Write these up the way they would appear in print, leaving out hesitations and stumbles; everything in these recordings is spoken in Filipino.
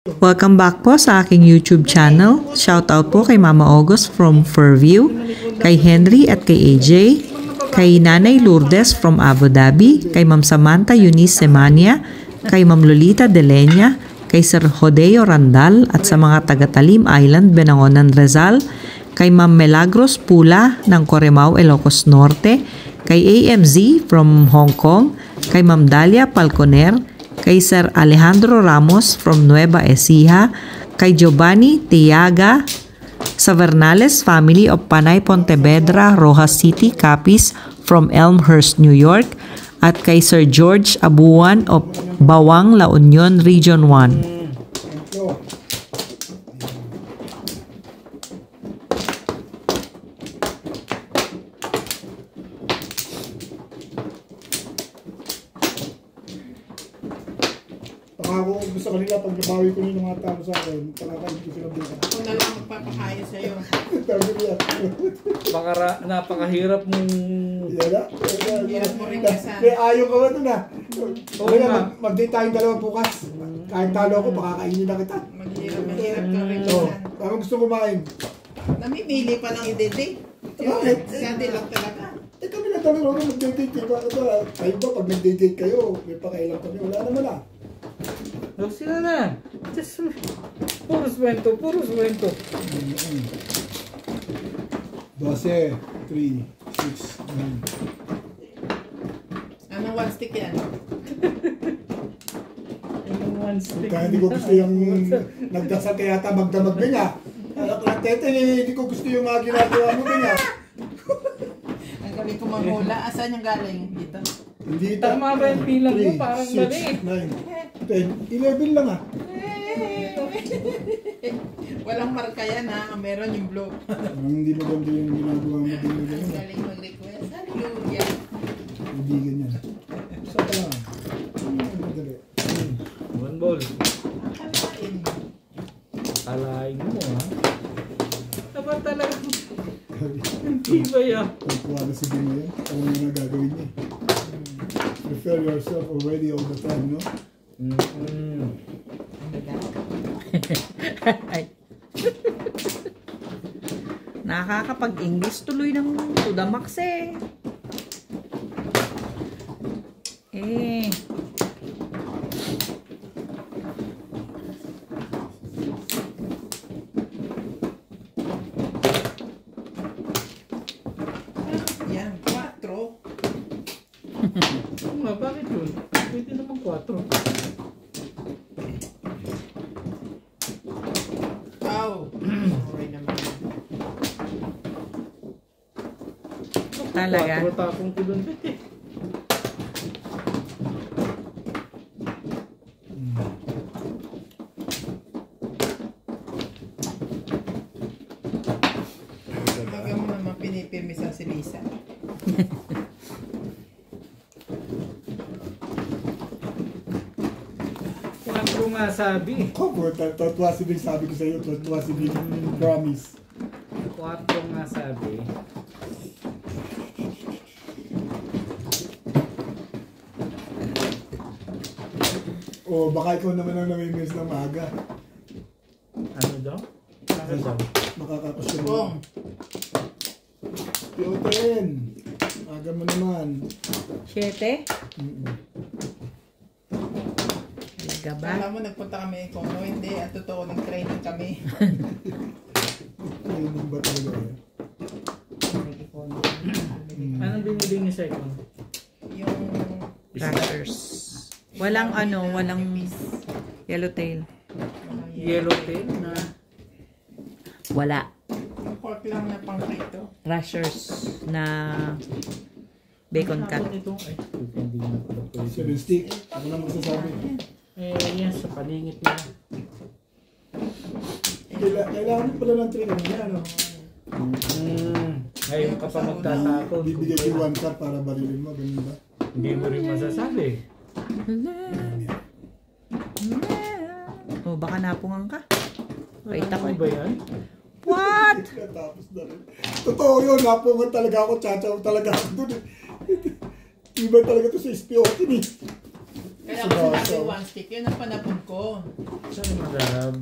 Welcome back po sa aking YouTube channel. Shoutout po kay Mama August from Fairview, kay Henry at kay AJ, kay Nanay Lourdes from Abu Dhabi, kay Ma'am Samantha Eunice Semania, kay Ma'am Lolita Delenya, kay Sir Jodeo Randal at sa mga taga-Talim Island, Benangonan, Rizal, kay Ma'am Milagros Pula ng Corimao, Ilocos Norte, kay AMZ from Hong Kong, kay Ma'am Dalia Palconer, kay Sir Alejandro Ramos from Nueva Ecija, kay Giovanni Tiaga sa Vernales family of Panay Pontevedra, Rojas City, Capiz from Elmhurst, New York, at kay Sir George Abuan of Bawang, La Union, Region 1. Ako gusto kanila pag nabawi ko yung mga tao sa akin, palakain ko sila buka. Ako na lang magpapakaya sa'yo. Napakahirap mong... Hirap mo rin kasi. Ayaw ka ba ito na? Mag-date tayong dalawa bukas. Kahit talo ako, makakainin na kita. Mahirap ka rin Oo. kasi. Parang gusto kumain. Namimili pa lang i-date. Bakit? Siyante lang talaga. Kami na talaga mag-date. Kayo ba pag nag-date kayo, may pakailang kami. Wala naman ah. No, sila na. Just, puros kwento. 12, 3, 6, 9. Anong one stick yan? Kaya hindi ko gusto yung nagdasal kaya yata magdamag din niya. Tete, hindi ko gusto yung mga ginagawa mo din niya. Ang galing ko mamula. Asan yung galing? Dito? Hindi Tama ba yung bilang mo? Parang mali. 9, 10, 11 lang ah. Walang marka yan ha. Meron yung blue. Hindi maganda yung ginagawa mo din. Ang galing mag-request. Hallelujah. Hindi ganyan. Saka lang. Madali. One ball. Akalain. Alain mo ha. Dapat talaga. Hindi ba yan? Kukuha na si Bino yan. Ano yung nagagawin niya. Prepare yourself already all the time, no? Nakakapag-English tuloy ng to the max eh. Yan, 4. Bakit yun? Pwede naman 4. Wow. Okay naman. Talaga? 4 tapong ko doon. Baga mo naman pinipirmi sa si Lisa. Quatro nga sabi. Tatuwa si Bino, sabi ko sa iyo, tatuwa si Bino. Promise. 4 nga sabi. O baka ikaw naman ang namimiss ng maaga. Ano daw? Ano daw? Makakakusyon mo. Bong. Piyoten. Aga mo naman. 7? Gaba? Alam mo, nagpunta kami kung no, hindi. At totoo, nag-training kami. Training ba talaga yan? Anong binili niyo sa ikaw? Yung Crackers. Walang walang yellowtail. Yellowtail na Wala. yung pork lang na pang prito. Rashers na bacon cut. Ito, ay, hindi na pala pwede. 7 stick. Ako na magsasabi. Yan, sa paningit na. Kailangan mo pala ng training niya, no? Ngayon ka pa magtatakot. Bibigay ko 1 card para barilin mo, ganun ba? Hindi mo rin masasabi. O baka napungan ka. Wait ako. Ano ba yan? What? Tapos na rin. Totoo yun, napungan talaga ako, tsachaw talaga ako dun. Iba talaga to sa ispiotin eh. Kaya ako sinabi one stick, yun ang panapon ko. Sorry, madam.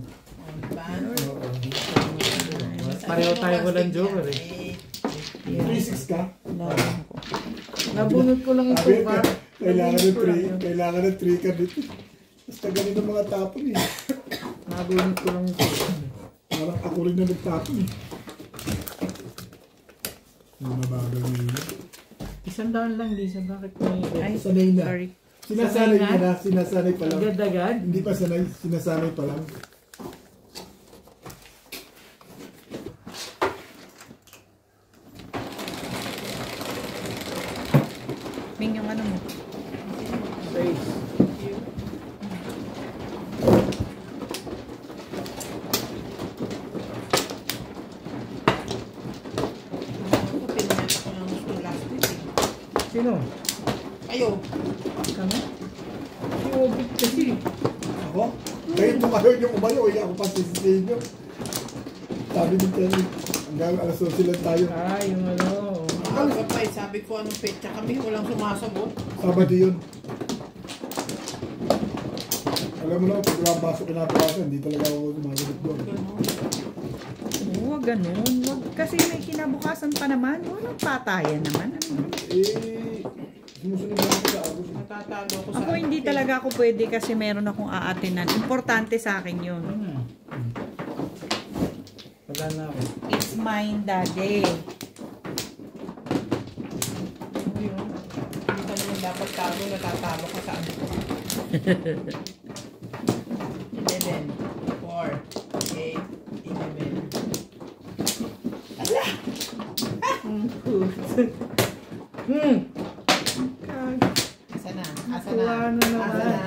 Diba? Oo. Pareho tayo walang joker eh. 3-6 ka? Nabunot ko lang ito Sabi, ka. kailangan ng 3 ka dito. Basta ganito mga tapon eh. Nabunot ko lang ito. Parang ako rin na nagtapon eh. Mabagal na yun. 100 lang, Lisa. Bakit may... Ay, Sanay na. sorry. Sinasanay ka na, sinasanay pa lang. Agad-agad? Hindi pa sanay, sinasanay pa lang. Ming, yung ano mo? Face. Ako, pinanat ako ng gusto last week eh. Sino? Ayo. Kami? Si Obit kasi. Ako? Ngayon mo kayo yung umayo, eh, ako pa sisisihin nyo. Sabi ni Telly, hanggang alas 12 lang tayo. Ah, yung ano. Ako pa eh, sabi ko anong petsa kami, walang sumasagot. Sabado yun. Alam mo na, pag wala ang baso kinabukasan, hindi talaga ako sumasagot doon. Oo, ganun. Wag, kasi may kinabukasan pa naman. Walang patayan naman. Ano? Eh, sumusunod na ako sa August. Natatalo ko sa Ako hindi talaga ako pwede kasi meron akong aatinan. Importante sa akin yun. Wala na ako. It's mine, daddy. Hindi ka naman dapat talo, natatalo ka sa ano. 11, 4, 8, 11. Asa na? Asa na? Wala na naman. Asa na?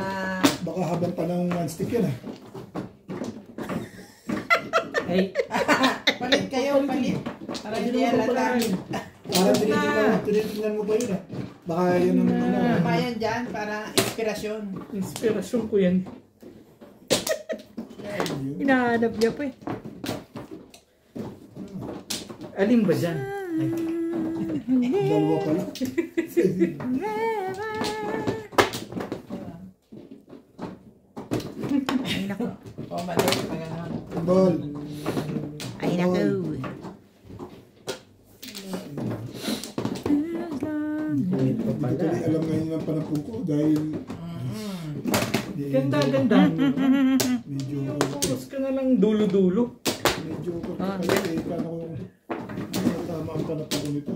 Baka habang panahon ng stick yan ah. Hey, Palit kayo, palit. Para hindi halata. Parang tinitingnan mo pa yun ah. Baka yun ang ano. Bayan dyan para inspirasyon. inspirasyon ko yan. Hinahanap niya pa eh. Alin ba dyan? Ay, Dalawa pala. Ay, naku. O, mali. Pag ano. Ball. Ay, naku. init pa Hindi ko pala. tuloy alam ngayon ang panapon ko dahil Ganda, ganda. medyo Focus ka na lang dulo-dulo. medyo paano ko tama ang panapon ko nito.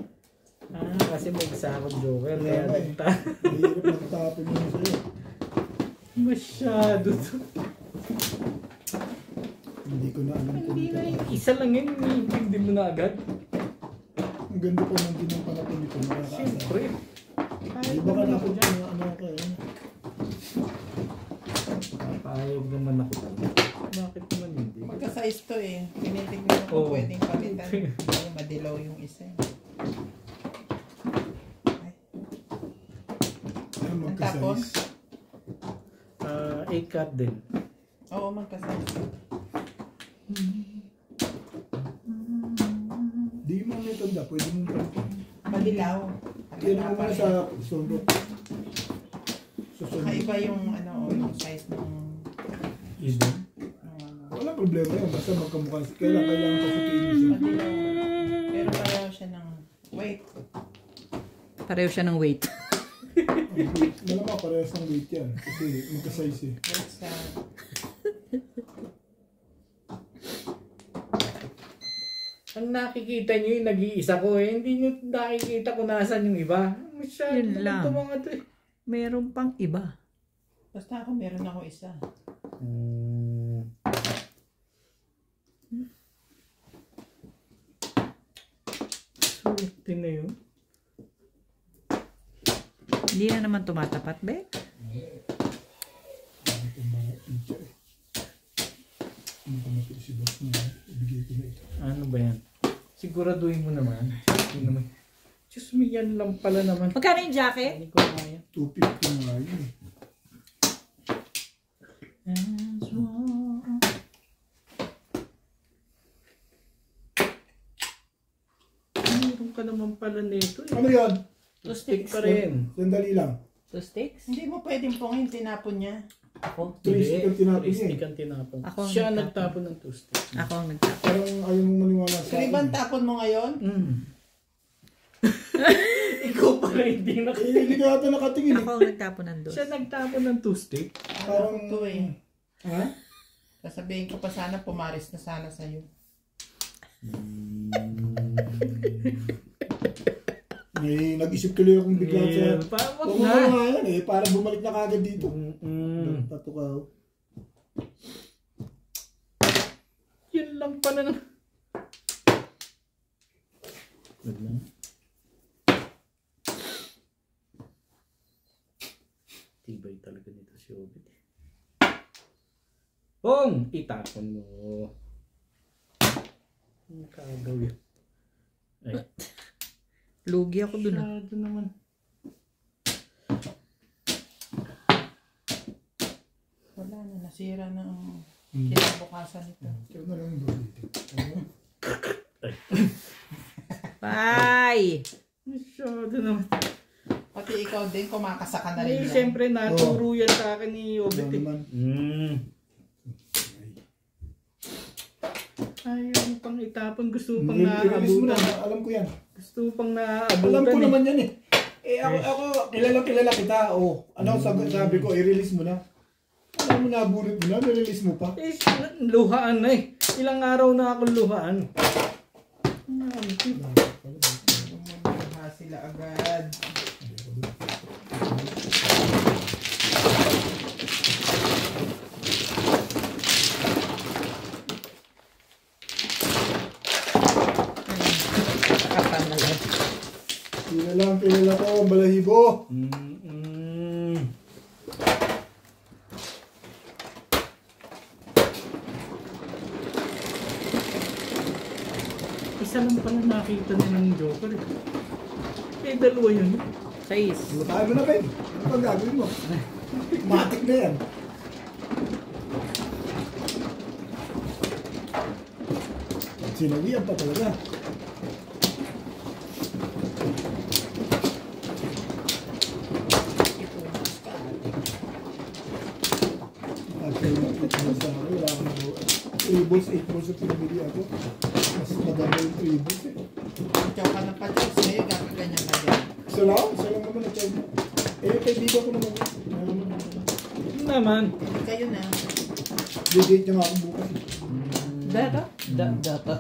Ah, kasi may sakot joker. Kaya Kaya nga eh. nagta. Mahirap magtapon yun sa'yo. Masyado to. Hindi ko na alam kung Hindi ito. na yun. Isa lang yun. Hindi mo na agad. Ang ganda pa ng din ang panapon nito. Nakakaasa. Siyempre. Di ba ka napon ko na ano ka yun? Papayag naman ako. Bakit naman hindi? Magka-size to eh. Tinitignan ko Oo. pwedeng palitan. Ay, madilaw yung isa eh. Ano Tapos? magka-size? 8 cut din. Oo, magka-size. Di mo may tanda. Pwede mong panapon. Madilaw. Yan ang mga sa sundo. Susunod. Kakaiba yung ano, yung size ng Iba. ano. Wala problema yan. Basta magkamukha. Kailangan paputiin mo siya. Madilaw. Pero pareho siya ng weight. Pareho siya ng weight. Malamang parehas ng weight yan. Kasi magka-size eh. Weight sa... Ang nakikita nyo yung nag-iisa ko eh. Hindi nyo nakikita kung nasan yung iba. Masyado Yun naman lang. ito mga to eh. Meron pang iba. Basta ako meron ako isa. Swerte na yun. Hindi na naman tumatapat, be. Ano itong mga pizza eh. Ano pa natin si boss na ibigay ko na ito. Ano ba yan? Siguraduhin mo naman. Hindi naman. Diyos me, yan lang pala naman. Magkano yung jacket? Hindi ko kaya. 250 nga yun eh. Meron ka naman pala nito eh. Ano yan? Stick pa rin. Sandali lang. 2 sticks? Hindi mo pwedeng pongin, tinapon niya. Ako? Twistic ang tinapon niya. Twistic ang tinapon. Ako ang Siya nagtapon. nagtapon ng twistic. Ako ang nagtapon. Parang ayaw mong maniwala sa Kriban akin. tapon mo ngayon? Ikaw pala hindi na. Hindi ka ata nakatingin. Ako ang nagtapon ng dos. Siya nagtapon ng twistic. Parang... Ito eh. Ha? Sasabihin ko pa sana, pumaris na sana sa'yo. May nag-isip tuloy akong bigla sa... Yeah, parang wag Oo na. nga yan eh. Para bumalik na kagad dito. Patukaw. Yun lang pala na. Wag na. Tibay talaga nito si Obit. Bong! Itapon mo. Nakagaw yun. Ay. Lugi ako dun. Masyado naman. Wala na, nasira na ang kinabukasan nito. Kaya na lang yung dito. Bye! Masyado naman. Pati ikaw din, kumakasa ka na rin Eh, yan. siyempre naturo yan sa akin ni Obit eh. naman. Ayaw mo pang itapon. Gusto mo pang Release mo na. naaabutan. Alam ko yan. Gusto mo pang naaabutan. Alam ko eh. naman yan eh. Eh ako kilala kita. Oh, ano sabi ko, i-release mo na. Alam mo na, bunot mo na, i-release mo pa. Eh, luhaan na eh. Ilang araw na akong luhaan. Umuha sila agad. Kapanalan. Kilala ko, ang balahibo. Isa lang pala nakita nila ng Joker eh. Eh, dalawa yun. 6. Tayo mo na, Ben. Ano pang gagawin mo? Matik na yan. Sinawian pa talaga. Actually, nakita mo sa akin, wala akong nagawa. 3 balls, 8 balls at pinabili ako. Mas madami yung 3 balls eh. Chow ka ng pa-chow sa'yo, gagaganyan ka din. Isa lang naman na-check mo. Eh, kaibigan ko naman. Naman. Hindi kayo na. Didate niya nga ako bukas. Data? Data.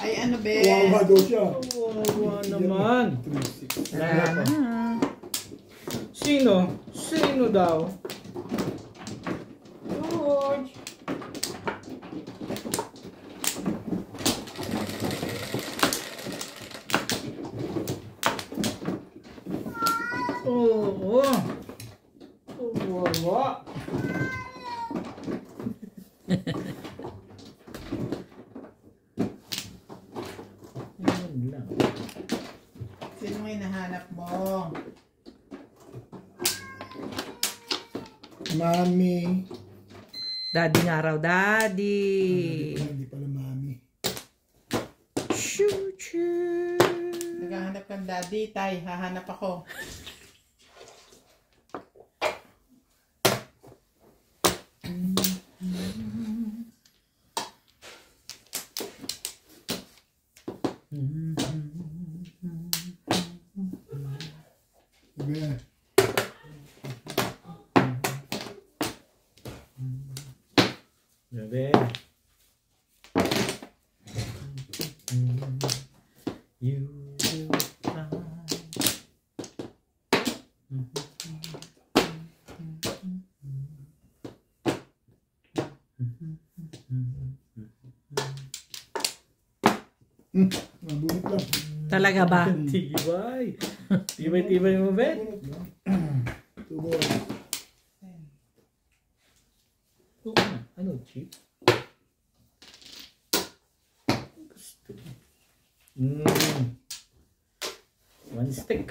Ay ano be? Wawa daw siya. Wawa naman. 3-6. Wala na. Sino? Sino daw? George. Oo. Wawa. Yun lang. Sino ang hinahanap mo? Mami. Daddy nga raw, daddy. Hindi pala mami. Choo choo. Naghahanap kang daddy, tay. Hahanap ako. Okay. Gabi. You will find. Mabunot lang. Talaga ba? Tibay. Tibay mo, Ben. Bunot lang. Tubo. Ano, cheap? Gusto. One stick.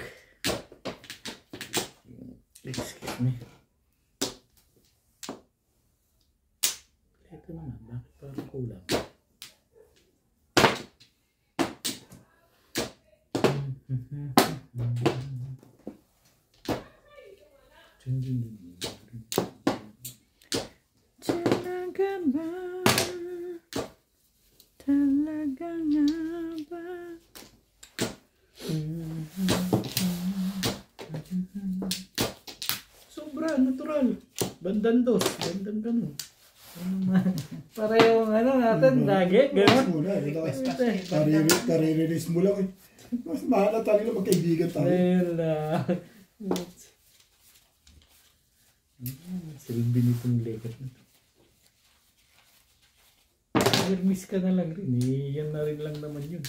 Excuse me. Ito naman, bakit parang kulang? Talaga ba? Talaga nga ba? Sobra, natural. Bandang dos, bandang ganun. Pareho natin, lagi, Relax gano'n. muna. Relax. Karirilis mo lang eh. Mas mahal na tayo na magkaibigan tayo. Wala. Silbi nitong lekat na to. Miss ka na lang rin eh. Yan na rin lang naman yun.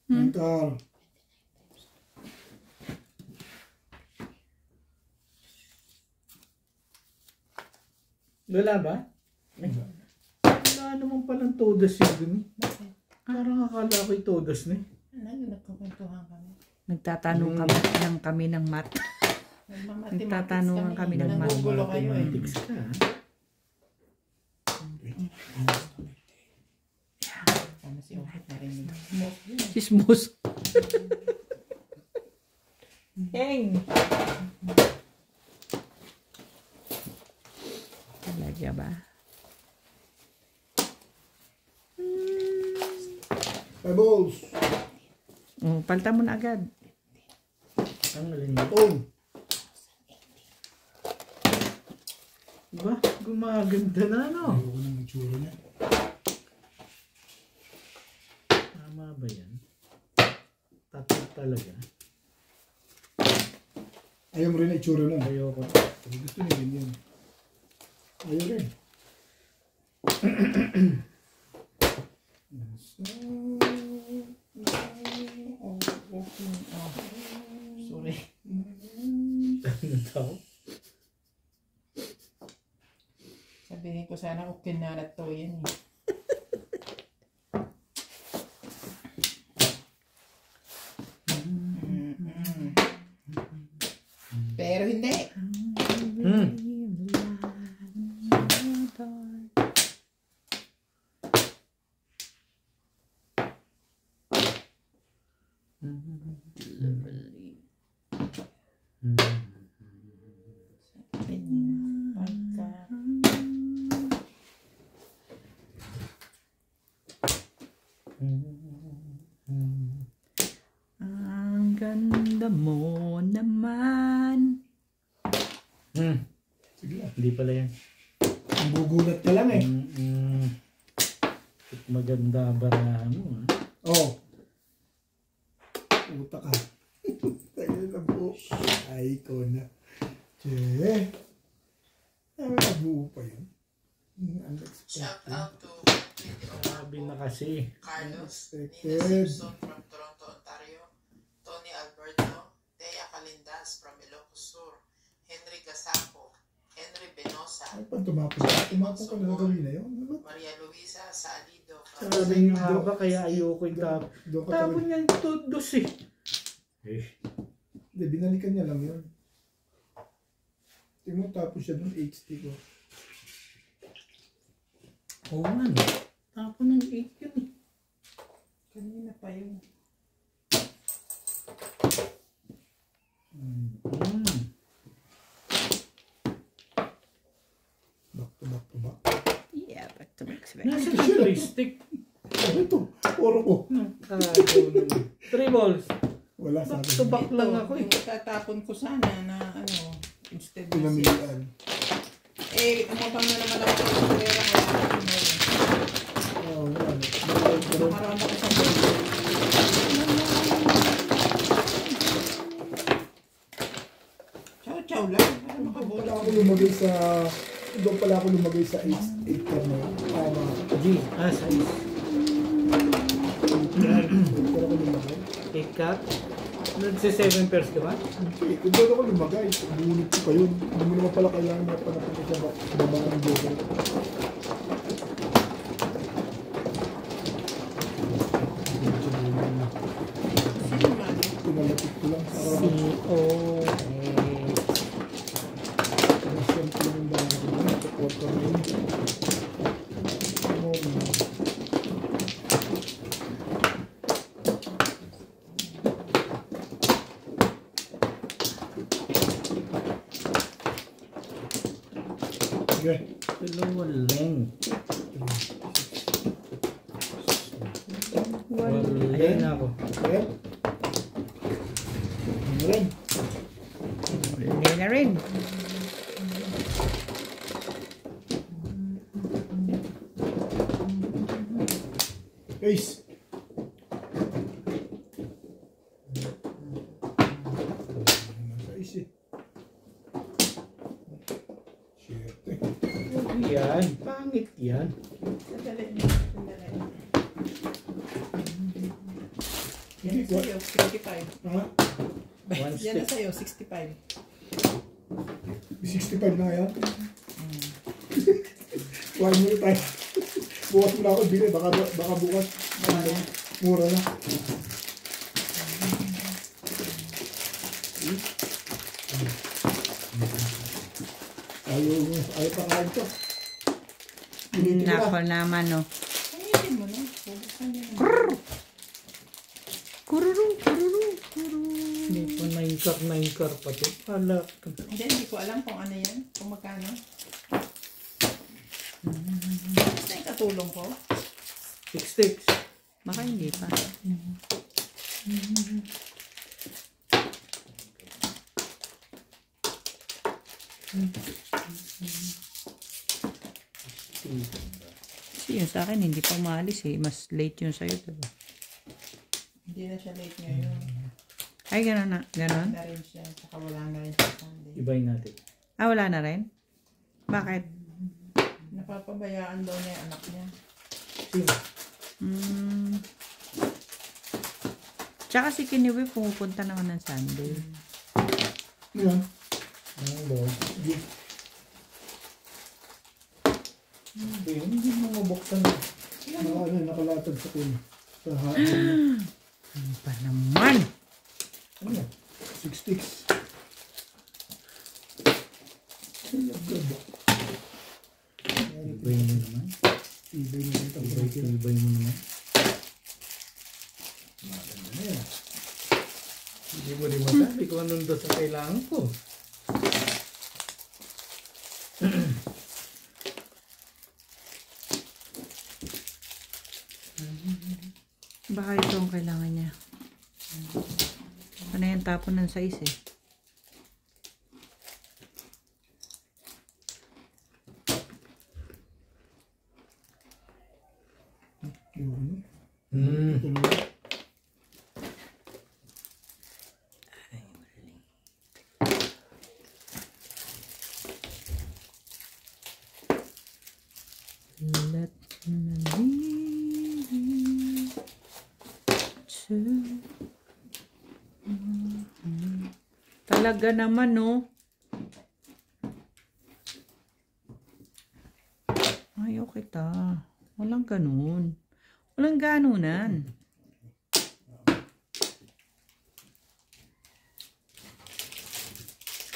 Mental. Wala ba? Ay, wala naman palang todas yun dun. Parang akala ko'y todas na eh. Nagkakwentuhan kami. Nagtatanong kami ng math. Nagtatanungan kami ng math. Nagugulo kayo eh. Mathematics ka ha? Tama si Ukit narinig. Chismos. Heng! Talaga ba? Pebbles. Palta mo na agad. Ang alin mo. Oh. Diba? Gumaganda na no? Ayoko nang itsura niya. Tama ba yan? Tatlo talaga. Ayaw mo rin na itsura nun. Ayoko. Gusto niya ganyan. Ayaw rin. Sorry. Ano daw? Sabihin ko sana Okinawa to yan eh. Pero hindi. Ang ganda mo naman. Sige lang. Hindi pala yan. Ang gugulat ka lang eh. Maganda ang barahan mo ha. Oh. Puta ka. Tayo na po. Ay, ikaw na. Che. Ay, nabuo pa yun. Shout out to Sabi na kasi. Carlos, Expected. Nina Simpson from Toronto, Ontario, Tony Alberto, Thea Calindas from Ilocos Sur, Henry Gasapo, Henry Benosa, Ay, pag tumapos ka na gawin na yun. Maria Luisa Salido Sabi nga ba kaya ayoko yung tap. Doon ka Tapon talaga. yan todos eh. Hindi, binalikan niya lang yun. Tingnan mo tapos siya doon, HD ko. Oo nga no. Tapon ng 8 yun eh. Kanina pa yun. Back to back to back. Yeah, back to back. Nasa futuristic. Ano ito? Puro ko. Three balls. Wala sa Back to akin. back lang ako eh. Tatapon ko sana na ano, instead na Pinamilian. umutang na naman ako sa pera ko. Oo, wala. Nakarama ko sa pera. Chow-chow lang. Para makabola Doon pala ako lumagay sa... Doon pala ako lumagay sa 8 na yun. Tama. G. Size. Yan, hindi ko lumagay. Ikat. Nagsi 7 pairs ka ba? Hindi, kung doon ako lumagay, bunit ko pa yun. Hindi mo naman pala kailangan na panapunta sa baba ng joker. Pinalapit ko lang. Pinasyan ko lang yung bago ko. Support ko rin. Okay. Waleng. Waleng. Ayan na ako. Ayan. Ano rin? Waleng na rin. Ace. Ace eh. Shit eh. Yan. Pangit yan. Hindi ko. Sa'yo, 65. Aha. One Yan na step. sa'yo, 65. 65 na ngayon. Kuhain mo na tayo. Bukas mo na ako bili. Baka bukas. Mura na. Ayaw pa kain to. Pinitin mo Nako na. naman, no. Pangyatin mo na. Bubuksan niya na. Kururu. Hindi pa 9 car pa to. Pala. Hindi ko alam kung ano yan. Kung magkano. Basta yung katulong ko. 6 sticks. Baka hindi pa. Kasi yun sa akin, hindi pa umalis eh. Mas late yun sa'yo, diba? Hindi na siya late ngayon. Ay, gano'n na. Gano'n? Na rin siya. Saka wala na rin sa Sunday. Ibayin natin. Ah, wala na rin? Bakit? Napapabayaan daw niya yung anak niya. Sino? Tsaka si Kiniwi pumupunta naman ng Sunday. Yan. Ano daw? Hindi mo mabuksan. Nakalatag sa kun. Sa hapon. Ano pa naman? Ano yan? 6 sticks. Ibayin mo naman. Ibay na ito. Ibayin mo naman. Maganda na yan. Hindi mo rin masabi kung anong dos ang kailangan ko. Baka ito ang kailangan niya. Ano yan tapon ng size eh. Yun. Hmm. Ito na. Let me lead to... Talaga naman, no? Ayaw kita. Walang ganun. Walang ganunan.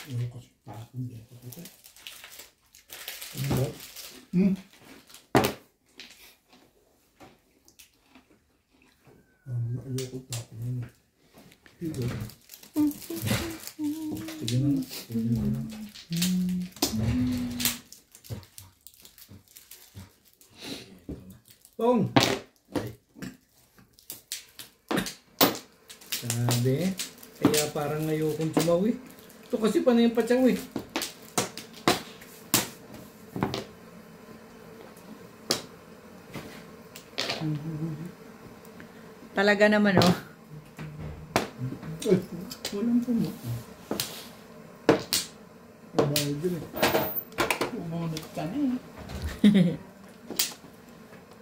Ano kasi tapon dito. Ano ba? Ayoko tapon yun. Dito. Sige na nga. Sige na nga. Pong! Sabi, kaya parang ayokong tumawi. Ito kasi pa na yung patsaw eh. Talaga naman, oh. Ay, Walang pumo. mabayad din eh. Bumunod ka na eh.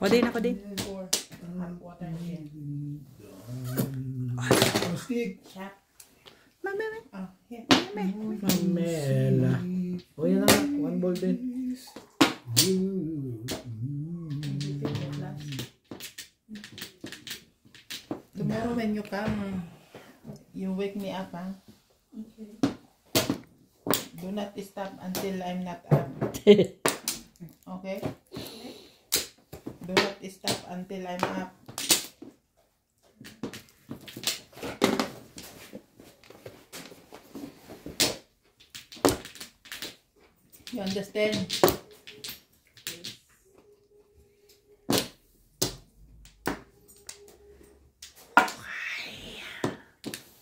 Ako din, ako din. Pour hot water again. Ang stick. Shop. Mami. Oh, here. Mamela. O yan na, 1 bowl din. Tomorrow when you come, you wake me up, huh? Okay. Do not stop until I'm not up. Okay? Do not stop until I'm up. You understand?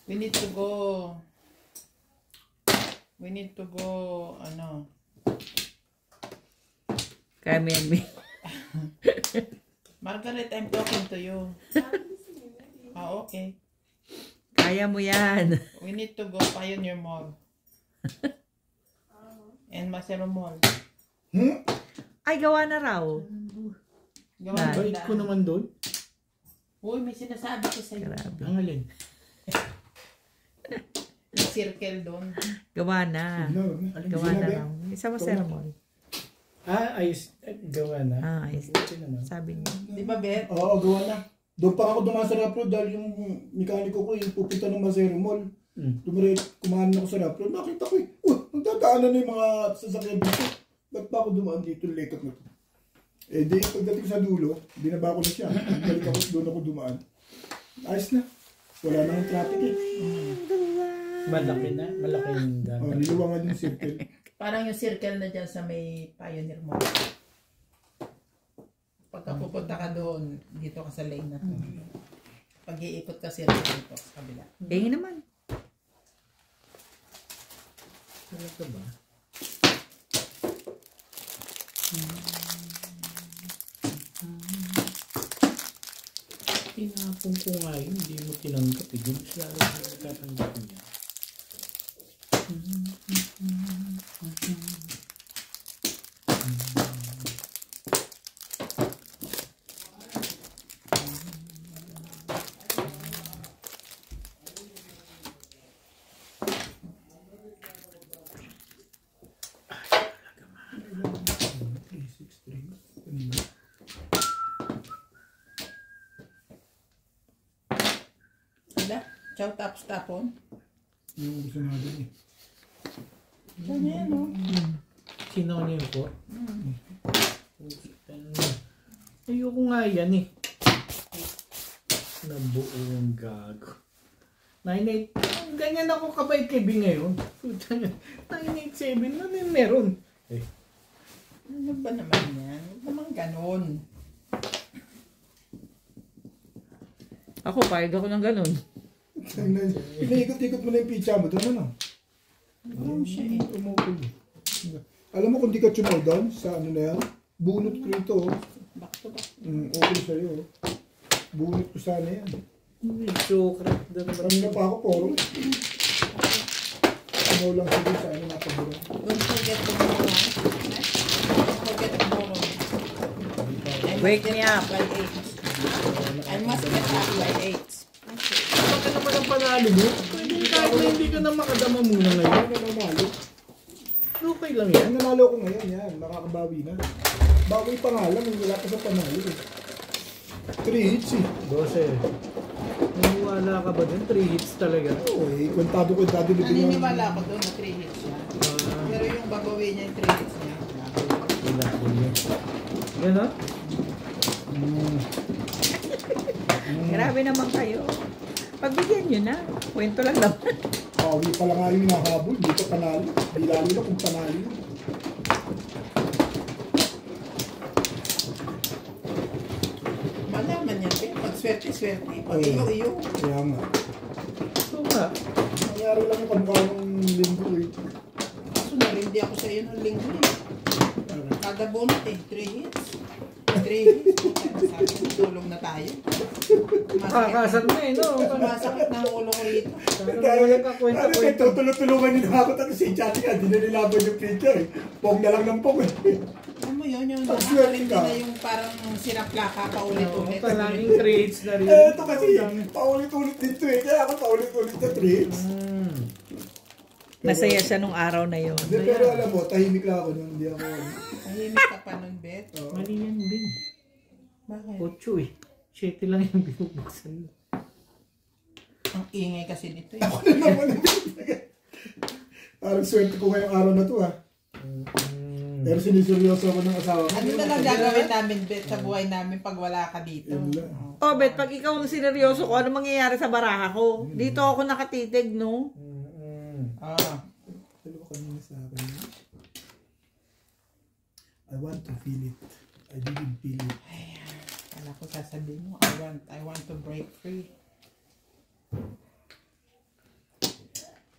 We need to go. We need to go, ano. Kami and me. Margaret, I'm talking to you. Ah, okay. Kaya mo yan. We need to go Pioneer Mall. And Masero Mall. Ay, gawa na raw. Gawa Bait ko naman doon. Uy, may sinasabi ko sa'yo. Grabe. Ang alin. May circle doon. Gawa na. Gawa na raw. Isa mo sermon. Ayos. Gawa na. Ayos. Buti naman. Sabi niya. Di ba, Beth? Oo, gawa na. Doon pa ako dumaan sa Rapro dahil yung mekaniko ko yung pupunta ng Masero Mall. Kumahan ako sa Rapro. Nakita ko magdadaanan na yung mga sasakyan dito. Ba't pa ako dumaan dito? Lekot na to. Eh di, pagdating sa dulo, binaba ko na siya. Balik ako, doon ako dumaan. Ayos na. Wala nang traffic eh. Malaki na. Malaki yung daan. Niluwangan yung circle. Parang yung circle na dyan sa may Pioneer Mall. Pagka pupunta ka doon, dito ka sa lane na to. Pag-iikot ka circle dito sa kabila. Naman. Talaga ba? Tinapon ko nga yun. Hindi mo tinanggap eh. Di mo sila alam na nagtatanggap niya. Chow taps tapon. Yung gusto natin eh. Diyan yan, no? Sinaw niya yung po? Ayoko nga yan eh. Nabuong gago. 987. Ganyan ako kabay kay B ngayon. 987 na din meron. Eh. Ano ba naman yan? Huwag naman ganon. Ako, payag ako ng ganun. Inaikot-ikot mo na yung pizza mo doon, ano? Ano siya eh? Umukul. Alam mo kung di ka chumaw doon sa ano na yan, bunot ko ito. Back to back. Okay sa'yo. Bunot ko sana yan. Medyo crack na naman. Kanina pa ako, poro. Chumaw lang sila sa ano nakaburan. Don't forget tomorrow. Don't forget tomorrow. Wake me up. By 8. I must get up by 8. Baka naman ang panalo mo. Kahit na hindi ka na makadama muna ngayon. Ano nanalo? Okay lang yan. Ang nanalo ko ngayon, yan. Makakabawi na. Bawi pa nga lang, wala pa sa panalo eh. 3 hits eh. 12. Naniwala ka ba dun? 3 hits talaga. Oo eh, kontado ko dati na Naniniwala ako doon na 3 hits siya. Pero yung babawi niya yung 3 hits niya. Wala ko yun. Gano'n? Grabe naman kayo. Pagbigyan nyo na. Kwento lang naman. Bawi pa lang nga yung nahabol, di pa panalo. Di lalo na kung panalo yun. Malaman niya, eh. Pag swerte-swerte. Pag iyo-iyo. Kaya nga. Oo nga. Nangyari lang yung kamukha ng linggo eh. Kaso narindi ako sa iyo ng linggo eh. Kada bonus eh, 3 hits. 3 hits. Sabi ko, tulong na tayo. Kakasal na eh, no? Masakit ng ulo ko rito. Parang walang kakwenta-kwenta. Tutulong-tulungan nila ako tapos si Chatty ka, di na nilaban yung picture eh. Pong na lang ng pong eh. Ano mo yun, yung Pag-swerte hindi ka. na yung parang sinaplaka paulit-ulit. Palaging trades na rin. Ito kasi, paulit-ulit dito eh. Kaya ako paulit-ulit na trades. Masaya siya nung araw na yun. Hindi, pero alam mo, tahimik lang ako nun. Hindi ako... Tahimik ka pa nun, Bet. Oo. Mali yan, Ben. Bakit? 8 eh. 7 lang yung binubuksan. Ang ingay kasi nito eh. Ako na naman. Parang swerte ko ngayong araw na to ha. Pero siniseryoso ako ng asawa ko. Ano na lang gagawin namin, Bet, sa buhay namin pag wala ka dito? Yun lang. Oh, Bet, pag ikaw ang sineryoso ko, ano mangyayari sa baraha ko? Dito ako nakatitig, no? Ah. Dalawa kanina sa akin. I want to feel it. I didn't feel it. Kala ko sasabihin mo, I want to break free.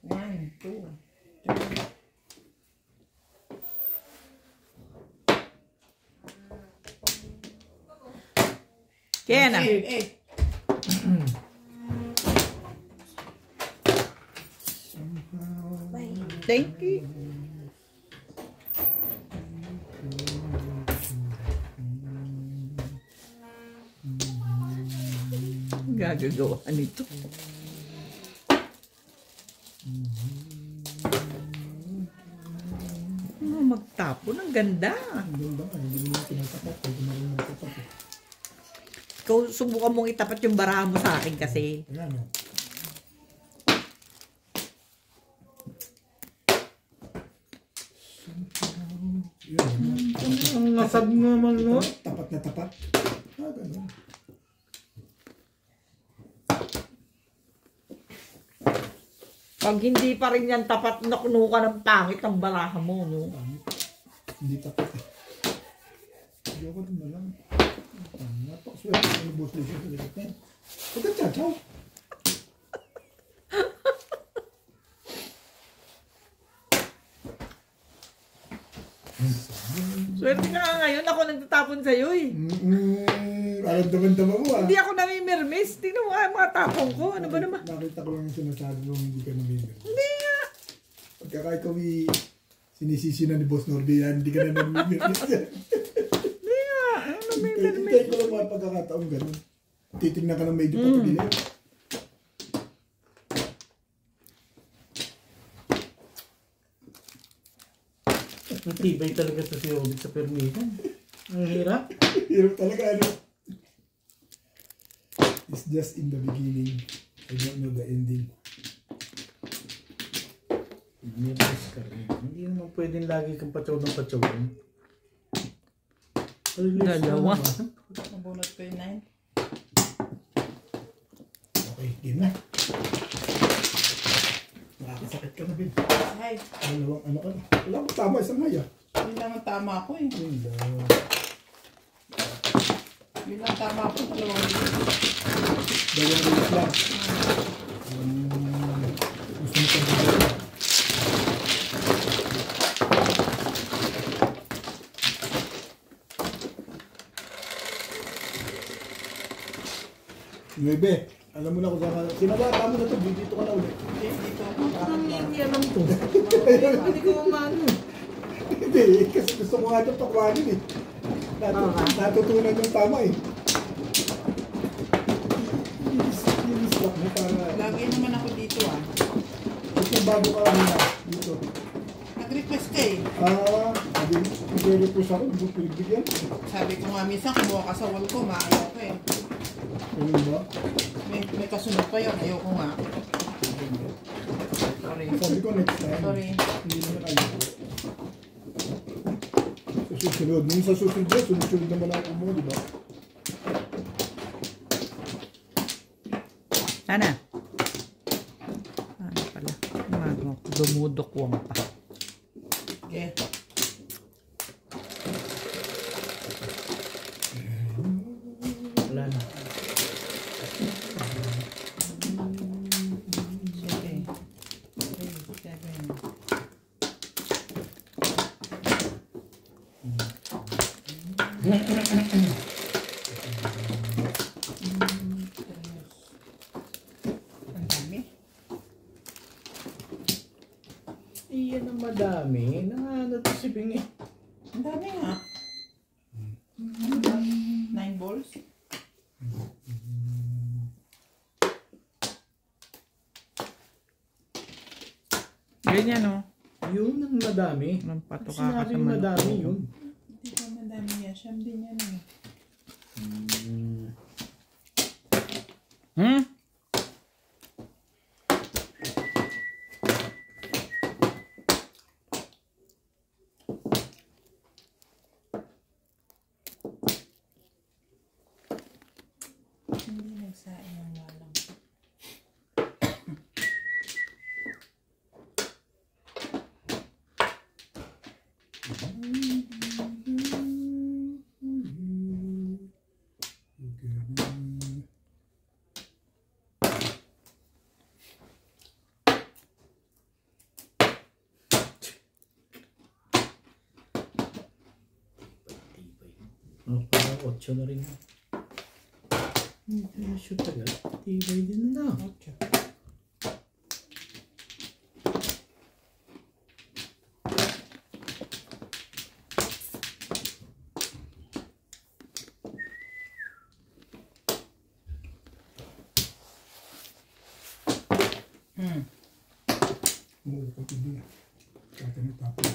1, 2, 3. Kaya na. Eh. Thank you. Gagagawa nito. Magtapon. Ang ganda. Ang ganda nga. Hindi mo tinatapat. Hindi mo rin natapat. Ikaw, subukan mong itapat yung baraha mo sa akin kasi. Wala no. Ang nasab naman, no? Tapat na tapat. Ganun. Pag hindi pa rin yan tapat, nakuno ka ng pangit ang baraha mo, no? Hindi tapat eh. Hindi ako din na lang. Napakaswerte ko ng boss leader sa likit na yan. Huwag ka tsaw. Swerte ka nga ngayon, ako nagtatapon sa'yo eh. Alam daman-daman mo ah. Hindi ako namimirmis. Tingnan mo nga mga tapong ko. Ano ba naman? Nakita ko lang yung sinasabi mo hindi ka namimir. Hindi nga. Pagka kahit kami sinisisi na ni Boss Norby yan, hindi ka na namimir. Hindi nga. Ano namimirmis? Hintayin ko lang mga pagkakataon ganun. Titignan ka ng medyo patagilin. Matibay talaga sa si Obit sa permitan. Ang hirap. Hirap talaga ano. It's just in the beginning. I don't know the ending. Nervous ka rin. Hindi naman pwedeng lagi kang patsaw ng patsaw. Dalawa. Nabunot ko yung 9. Okay, game na. Nakakasakit ka na, Ben. Ay, Dalawang ano ka na. Wala mo tama, isang haya. yun lang ang tama ko eh. Yun lang. Yun lang tama ko. Dalawang Dalawang lang. Gusto mo ka ba? Nuebe, alam mo na kung saan ka. Sinabata mo na ito, dito ka na ulit. dito. Hindi alam to. Hindi ko umano. Hindi, kasi gusto ko nga ito pakwanin eh. Natutunan yung tama eh. Nilis-lock mo para... Lagi naman ako dito ah. Ito bago ka muna dito. Nag-request ka eh. Sabi, nag-request ako, hindi ko pinagbigyan. Sabi ko nga minsan, kumuha ka sa wall ko, maayaw ko eh. Ayun ba? May kasunod pa yun, ayaw ko nga. Sorry. Sabi ko next time. Sorry. Hindi naman ayaw. Sa susunod. Nung sa susunod na, sunod naman ako mo, di ba? Sana. Ano pala? Dumudukwang pa. Okay. Wala na. Sige. 3, 7. Ang dami. Iyan ang madami. Ano to si Bingi? Ang dami nga. balls? Ganyan o. Yun ang madami. Walang patuka ka sa Sinabing madami manok. yun. Hindi pa madami yan. Siyam din yan eh. Hmm? Hindi nagsain ng walang. Parang 8 na rin. Hindi shoot agad. Tibay din na. Oo, pati din. Kaya tinatapon.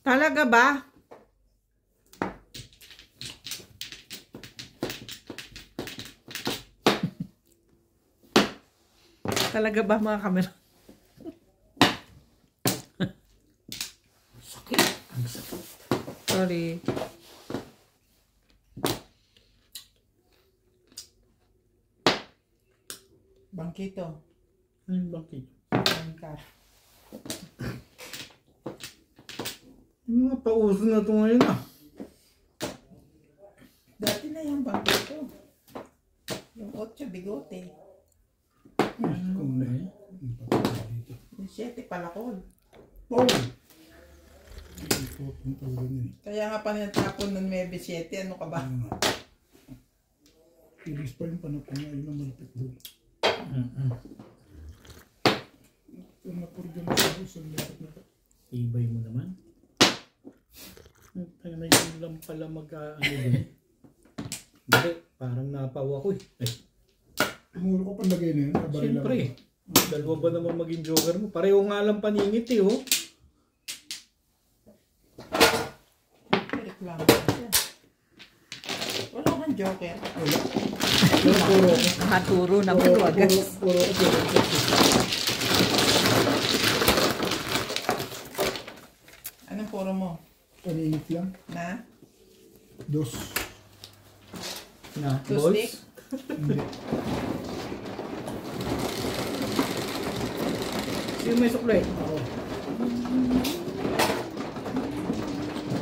Talaga ba? Talaga ba mga kamera? Sakit. Ang sakit. Sorry. Bangkito. Ano yung bakit? Bangkar. Yung mga pauso na ito ngayon ah. Dati na yung bangkito. Yung 8 bigote. Kung na eh. Ang patuloy dito. Yung 7 palakol. Oh! Ito, ang tawag yun eh. Kaya nga pa natapon ng 9-7. Ano ka ba? Ano nga. Ilis pa yung panapon na yun ang malapit doon. Ito napurgan na sa house. Ang lapit na ito. Tibay mo naman. Ang yun lang pala ano din. Hindi, parang napaw ako eh. Muro ko palagay na yun. Siyempre. Dalawa ba naman maging joker mo? Pareho nga lang paningit eh oh. Reklamo ka siya. Wala kang joker. Pero puro. Nakaturo naman wagas. Puro. Anong puro mo? Paningit lang. Na? Dos. Na, Two balls? stick? Hindi. Sino may suklay? Ako.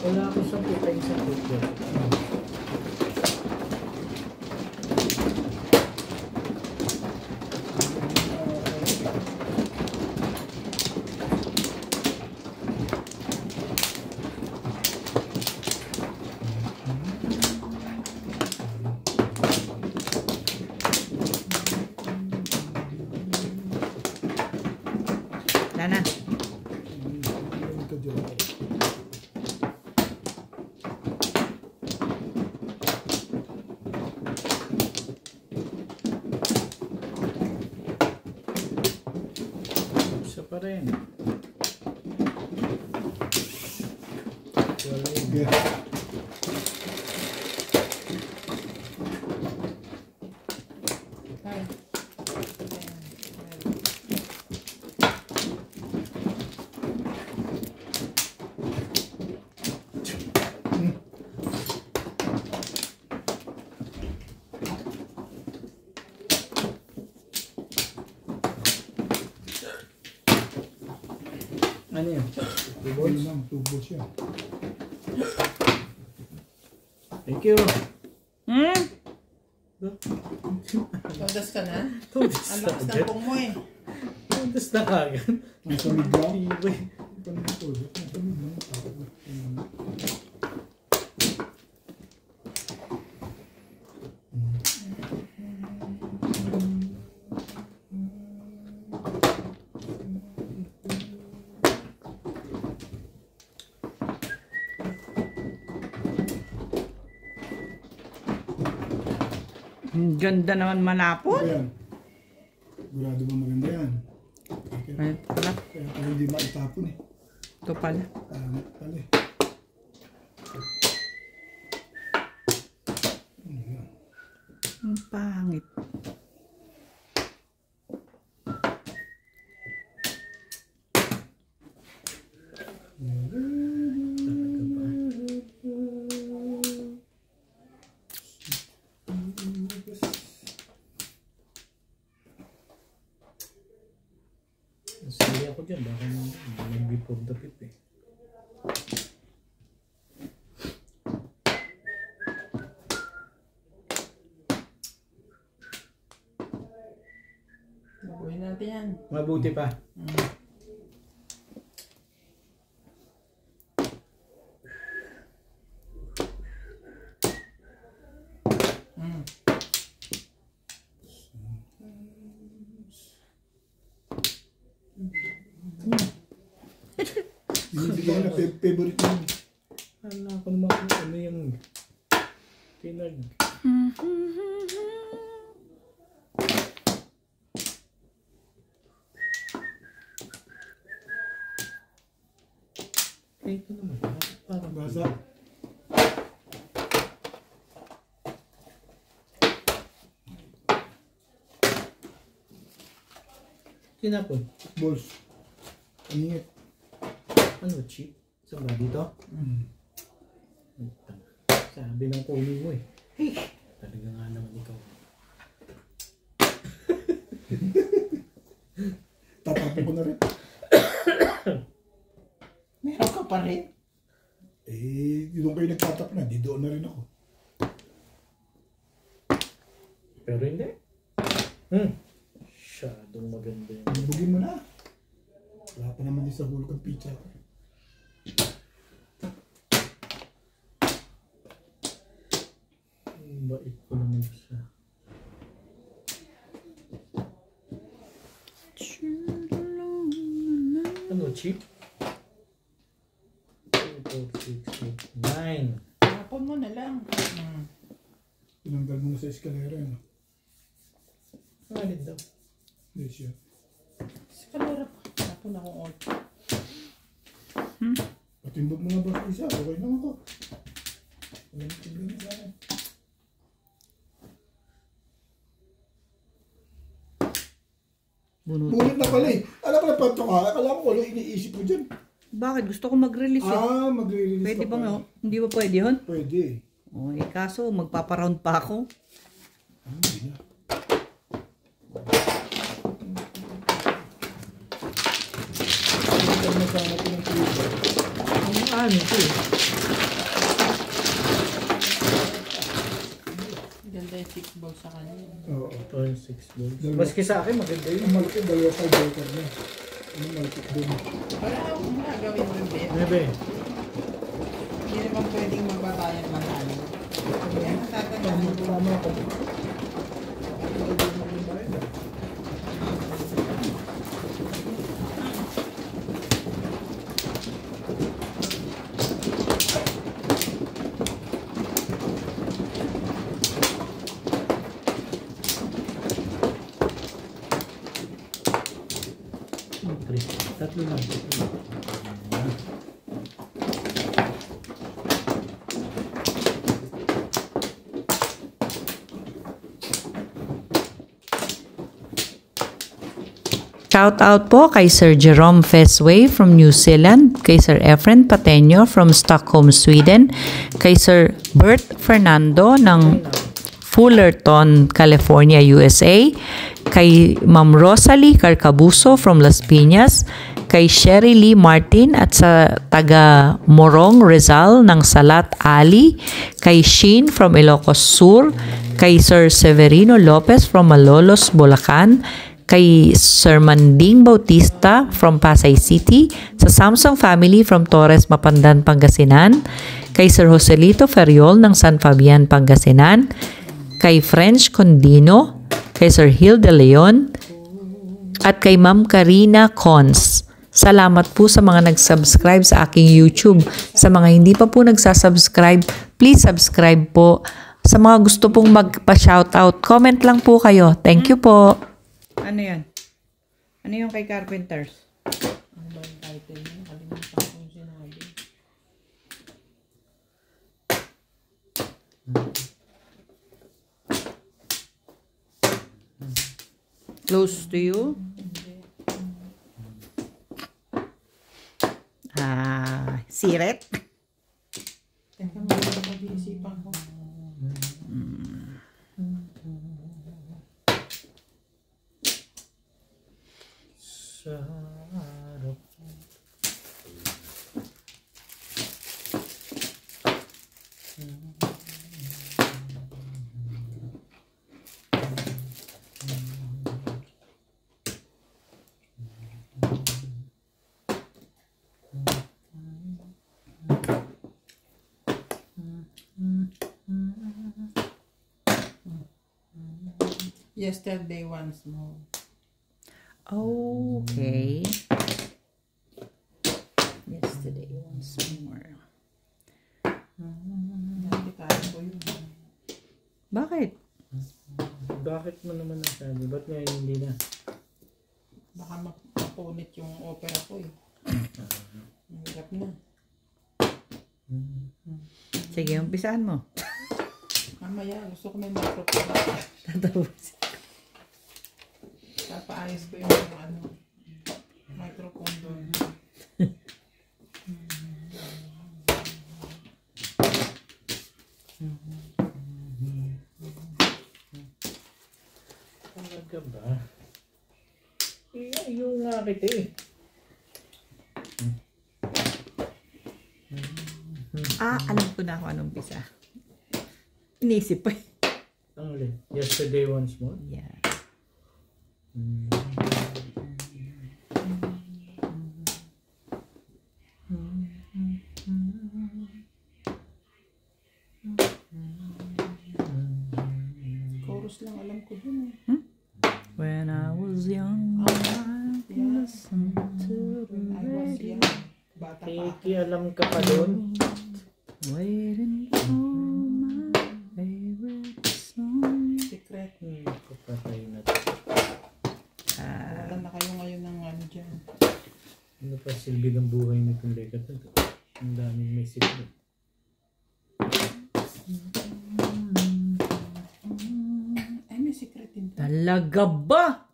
Wala ako sa pitay sa pitay. Nana. Ito dyan. Isa pa rin. Wala yun. Yeah. Ay. Ano yan? Balls lang, 2 balls yan. Thank you. Todas ka na? Todas Ang na lakas ng agad. pong mo eh. Todas na agad. Nasa mid lang. Tibay. Nasa mid lang. Ang ganda naman manapon. Ano yan? Sigurado ba maganda yan? Ay, pala. Kaya pala hindi maitapon eh. Ito pala. Pangit pala eh. Ang pangit. Nasali ako dyan. Baka naman before the pip eh. Baguhin natin yan. Mabuti pa. Binibigyan na favorite mo. Alam ko naman kung ano yung pinag... Ito naman. Parang Basa. Kinapon. Balls. Ingat. Ano, cheap? Saan ba dito? Sabi ng kunin mo eh. Hey! Talaga nga naman ikaw. Tatapon ko na rin. Meron ka pa rin. Eh, doon kayo nagtatap na. Di doon na rin ako. Pero hindi. Masyadong maganda yun. Bugin mo na. Wala pa naman din sa hulog ang pizza. Bait ko naman siya. Ano, cheap? 2, 4, 6, 8, 9. Tapon mo na lang. Tinanggal mo na sa eskalera. Ano? Alin daw? Hindi siya. Eskalera pa. Tapon akong all. Patimbog mo na ba sa isa? Okay lang ako. Walang problema sa akin. Bunot na pala eh. Alam ko na panto ka. Akala ko ano iniisip mo dyan. Bakit? Gusto ko mag-release eh. Magre-release Pwede ka ba pa. nga? Hindi ba pwede yun? Pwede. O, eh, kaso magpaparound pa ako. Hindi na. Hindi na sana ito ng tuloy. Ano ito eh? Ganda yung 6 balls sa kanya. Oo. 6 balls. Dalawa. Maski sa akin maganda yun. Ang malaki, dalawa sa breaker niya. Ano malaki doon? Wala akong gagawin doon, Ben. Ano ba eh? Hindi naman pwedeng magbatayan manalo. Yan, tatandaan mo. Tama ako. Tatlo lang. Shout out po kay Sir Jerome Fesway from New Zealand, kay Sir Efren Pateño from Stockholm, Sweden, kay Sir Bert Fernando ng Fullerton, California, USA, kay Ma'am Rosalie Carcabuso from Las Piñas, kay Sherry Lee Martin at sa taga Morong Rizal ng Salat Ali, kay Sheen from Ilocos Sur, kay Sir Severino Lopez from Malolos, Bulacan, kay Sir Manding Bautista from Pasay City, sa Samsung family from Torres, Mapandan, Pangasinan, kay Sir Joselito Ferriol ng San Fabian, Pangasinan, kay French Condino, kay Sir Hill de Leon, at kay Ma'am Karina Cons. Salamat po sa mga nag-subscribe sa aking YouTube. Sa mga hindi pa po nagsasubscribe, please subscribe po. Sa mga gusto pong magpa-shoutout, comment lang po kayo. Thank you po. Ano yan? Ano yung kay Carpenters? Ano ba yung title niya? Nakalimutan ko yung sinabi. Close to you? Siret? Teka, mag-iisipan ko. Sa harap. Yesterday once more. Okay. Yesterday once more. Dati kaya ko yun. Bakit? Bakit mo naman nasabi? Ba't ngayon hindi na? Baka mapunit yung opera ko eh. Ang hirap na. Sige, umpisahan mo. Mamaya, gusto ko may microphone. Tatapos. Papaayos ko yung microphone doon. Talaga ba? Yung nga kita eh. Alam ko na kung anong umpisa. Inisip pa. Ang ulit. Yesterday once more? Yeah. Chorus lang alam ko dun eh. When I was young, I listened to the I was young. Bata pa ako. Alam ka pa doon? waiting for my favorite song. Secret. Kapatay na to. Wala na kayo ngayon ng ano dyan. Ano pa silbi ng buhay nitong lekat na to? Ang daming may secret. Ay, may secret din. Talaga ba?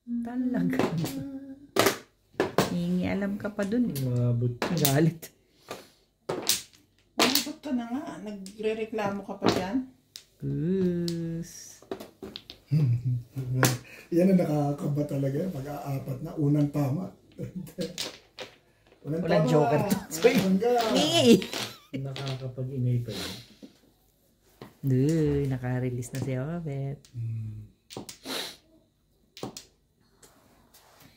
Talaga ba? Hingi alam ka pa dun. Umabot. Galit. Umabot ka na nga. Nagre-reklamo ka pa dyan. Goose. Yan ang nakakaba talaga. Pag-aapat na unang tama. Walang joker to. Hingi! Nakakapag-ingay pa yun. Uy, naka-release na si Obet.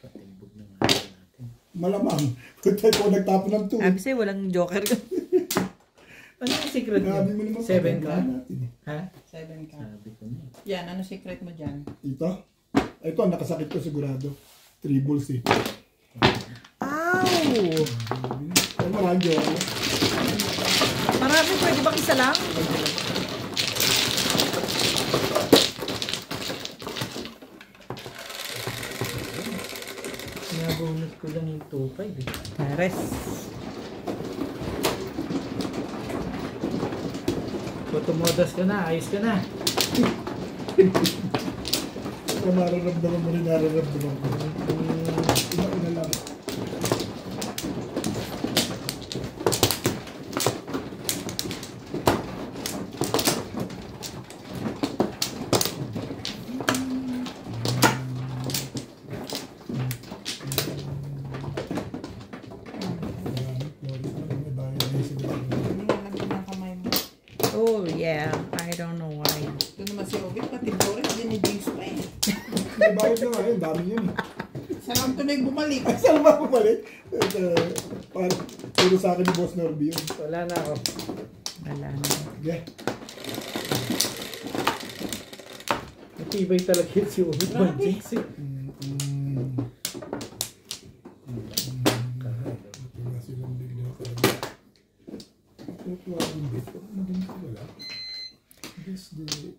Patimbog na nga natin. Malamang. Kung tayo po nagtapon ng two. Sabi sa'yo, walang joker ka. Ano yung secret mo? Grabe mo naman. 7 ka? pagkakala natin eh. Ha? 7 ka. Sabi ko na. Yan, ano secret mo dyan? Ito? Ito, ang nakasakit ko sigurado. Tribbles eh. Ow! Ay, marami yun. Marami, pwede bang isa lang? Nabunot ko lang yung 2-5 eh. Pares. Kung tumodas ka na, ayos ka na. Kung nararamdaman mo rin, nararamdaman ko. Ina lang. Yeah, I don't know why. Ito naman si Obi, pati Boris, dinidings pa eh. May bayad na nga yun, dami yun. Saan tuloy bumalik? Saan ba bumalik? Puro sa akin ni Boss Norby yun. Wala na ako. Wala na. Yeah. Matibay talaga yun si Ubi. Grabe. Wala silang bigla talaga. Tutuwa yung bit. Maganda wala.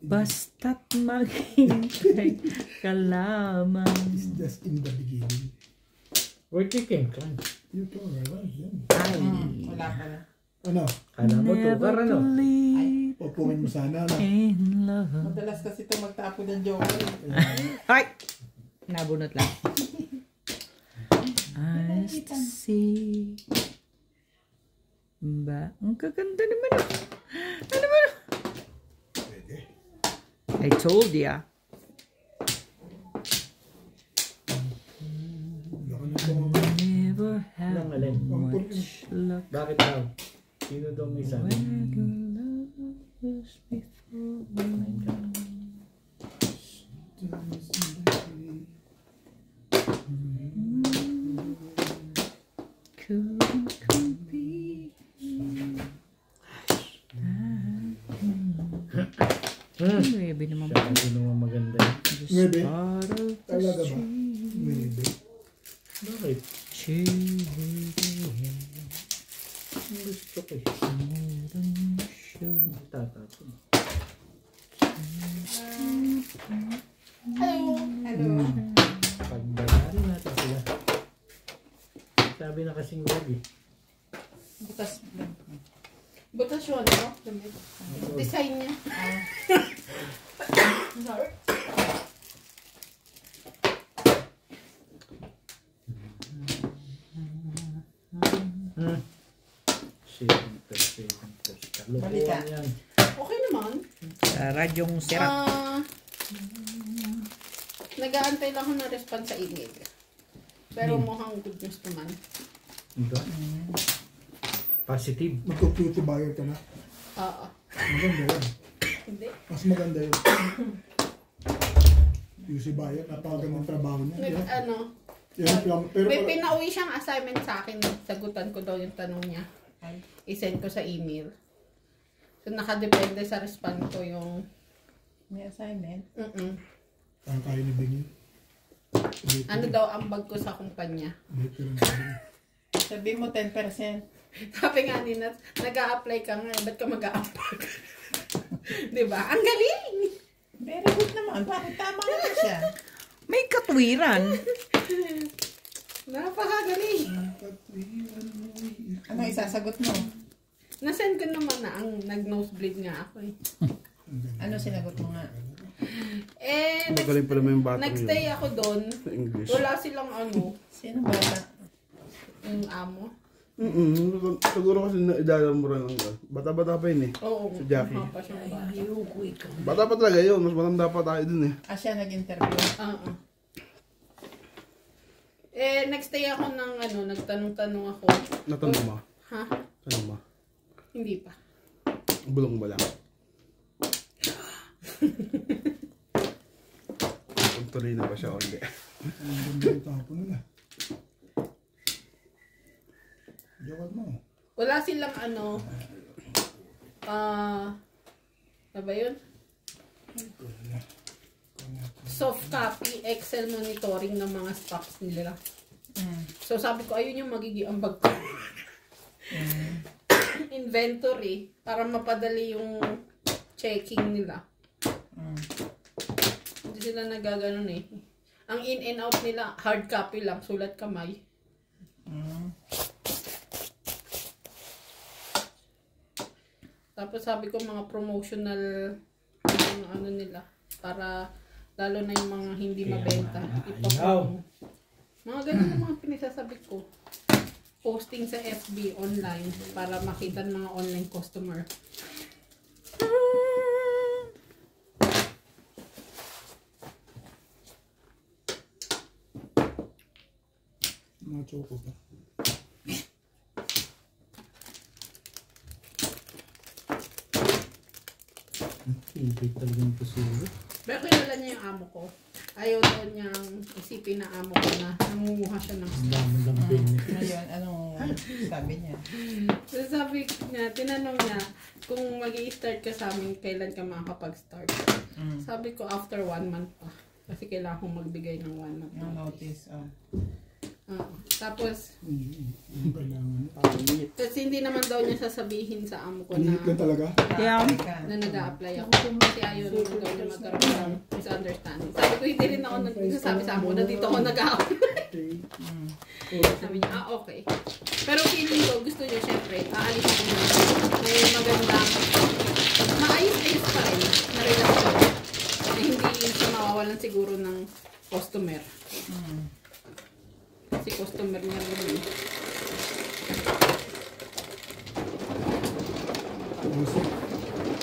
Basta't maghintay ka lamang. It's just in the beginning. Where you came from? You can right, yan. Ay, Wala pala. Ano? Kala mo to, never ano? believe Popungin mo sana, ano? in love. Madalas kasi ito magtapo ng joker. Ay! Nabunot lang. Eyes to see. Ba? Ang kaganda naman. Ano ba? Pwede. I told ya. Laka na ito. Never have Nang alin? much luck Bakit daw? Sino daw may sabi? when the lovers before. Couldn't compete. Nuebe naman po. Siya naman maganda yun. Just Nuebe? part of the Talaga ba? street. Maybe. Bakit? Cheering Ang gusto ko eh. more than show. Tatapon. Hello. Hello. Pagdalari natin sila. Sabi na kasing wag eh. Butas. Butas yun, no? Design niya. Sorry. Balita. Kalokohan yan. Okay naman. Sa radyong sirap. Nag-aantay lang ako ng response sa email. Pero mukhang good news naman. Diba? Positive. Magko-cutie buyer ka na. Oo. Maganda yun. Hindi. Mas maganda yun. Cutie buyer, napakagandang trabaho niya. Yeah. Ano, Yan lang. Pero may pinauwi siyang assignment sa akin. Sagutan ko daw yung tanong niya. I-send ko sa email. So, nakadepende sa response ko yung... May assignment. ang kaya ni Benny. Ano daw ang bag ko sa kumpanya. Sabi mo 10%. Sabi nga ni Nat, nag-a-apply ka nga. Ba't ka mag-a-apply? Diba? Ang galing! Very good naman. Bakit tama naman siya? May katwiran. Napakagaling! Ano isasagot mo? Nasend ko naman na ang nag-nosebleed nga ako eh. Ano sinagot mo nga? Eh, Magaling pala mo yung bata nag-stay ako doon. sa English. Wala silang ano, Sino bata? yung amo. Siguro kasi naidalam mo rin lang. Bata-bata pa yun eh. Oo, Si Jackie. pa siyang bata. Bata pa talaga yun. Mas matanda pa tayo dun eh. Ah, siya nag-interview. Oo. Eh, nag-stay ako ng ano, nagtanong-tanong ako. Natanong mo. Ha? Tanong mo. Hindi pa. Bulong ba lang? Kung tuloy na ba siya o hindi. Ang ganda yung tapon nila. Jawad mo. Wala silang ano, ano ba yun? Soft copy, Excel monitoring ng mga stocks nila. So sabi ko, ayun yung magiging ambag ko. Inventory, para mapadali yung checking nila. Hindi sila nagaganon eh. Ang in and out nila, hard copy lang, sulat kamay. Tapos sabi ko mga promotional mga ano nila para lalo na yung mga hindi mabenta. Mga ganun ang mga pinasasabi ko. Posting sa FB online para makita ng mga online customer. Mga choco pa. Ibig talagang pusulo. Pero kilala niya yung amo ko. Ayaw daw niyang isipin na amo ko na nangunguha siya ng Ang stock. dami lang benefit. Ngayon, anong sabi niya? So sabi niya, tinanong niya, kung mag-i-start ka sa amin, kailan ka makakapag-start? Sabi ko, after 1 month pa. Kasi kailangan kong magbigay ng 1 month. Ang notice, Tapos, Kailangan. kasi hindi naman daw niya sasabihin sa amo ko Pinilit lang na, talaga. Yeah. na nag-a-apply ako. Kasi ayaw naman daw niya magkaroon ng misunderstanding. Sabi ko, hindi rin ako nagsasabi sa amo ko na dito ako nag-a-apply. Sabi niya, okay. Pero feeling ko, gusto niyo, syempre, aalis ko na. May magandang, maayos-ayos pa rin na relasyon. Na hindi siya mawawalan siguro ng customer. Kasi customer niya rin.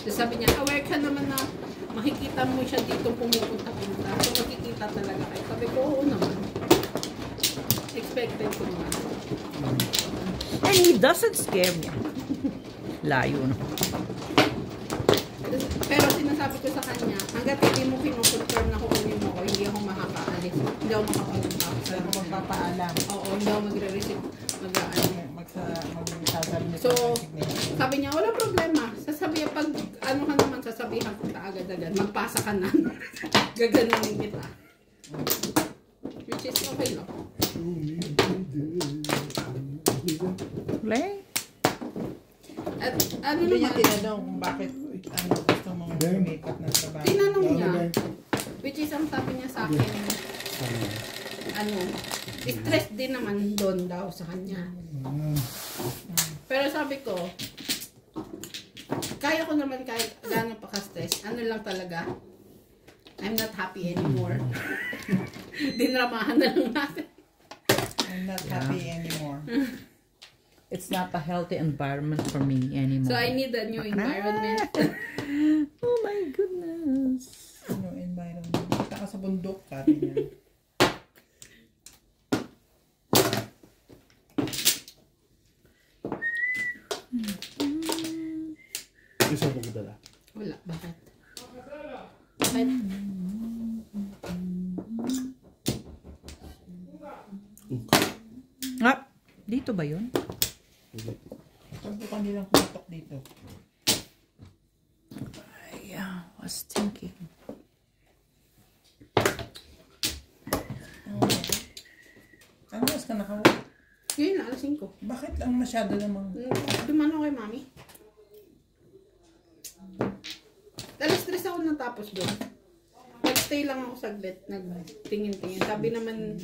So sabi niya, aware ka naman na makikita mo siya dito pumupunta-punta. So makikita talaga kayo. Sabi ko, oo naman. Expected ko naman. And he doesn't scare me. Layo na. Pero sinasabi ko sa kanya, hanggat hindi mo kinukonfirm na kukunin mo ko, hindi ako makakaalis. Hindi ako makapag-usap. Saan ako magpapaalam? Oo, hindi ako magre-receive. Mag-ano. Magsasabi niya So, sa resignation. sabi niya, wala problema. Sasabihan, pag ano ka naman, sasabihan ko agad-agad. Magpasa ka na. Gaganunin kita. Which is okay lang. Play. At ano Hindi niya naman, tinanong kung bakit gusto mong lumipat ng trabaho. tinanong niya, which is ang sabi niya sa akin, ano, stress din naman doon daw sa kanya. Pero sabi ko, kaya ko naman kahit gano'n pa ka-stress, ano lang talaga, I'm not happy anymore. Dinramahan na lang natin. I'm not happy anymore. It's not a healthy environment for me anymore. So I need a new environment. Oh my goodness. Ano environment? Kita ka sa bundok, sabi niya. Isa ko dala. Wala, bakit? Bakit? Ah, dito ba yun? Pagbukan nilang kumatok dito. Yeah, I was thinking. Ano mas ka nakaw? Yun na, alas 5. Bakit lang masyado namang... Dumano kay mami. Alas 3 ako natapos doon. Nag-stay lang ako saglit. Nagtingin-tingin. Sabi naman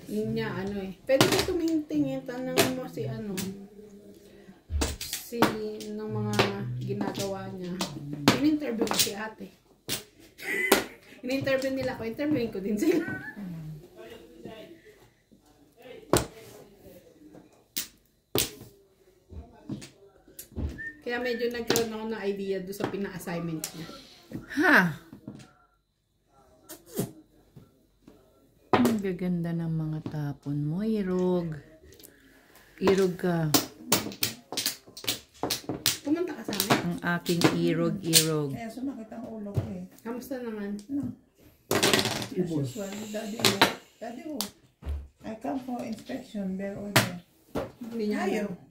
niya, ano eh. Pwede ko tumingin-tingin. Tanang mo si ano. Si, ng mga ginagawa niya. In-interview ko si ate. In-interview nila ako. Interviewin ko din sila. Kaya medyo nagkaroon ako ng idea doon sa pina-assignment niya. Ha? Ang gaganda ng mga tapon mo, Irog. Irog ka. Pumunta ka sa amin. Ang aking Irog. Kaya sumakit ang ulo ko eh. Kamusta naman? As usual, Daddy oh. I come for inspection, bear order. Hindi niya Ayaw. alam.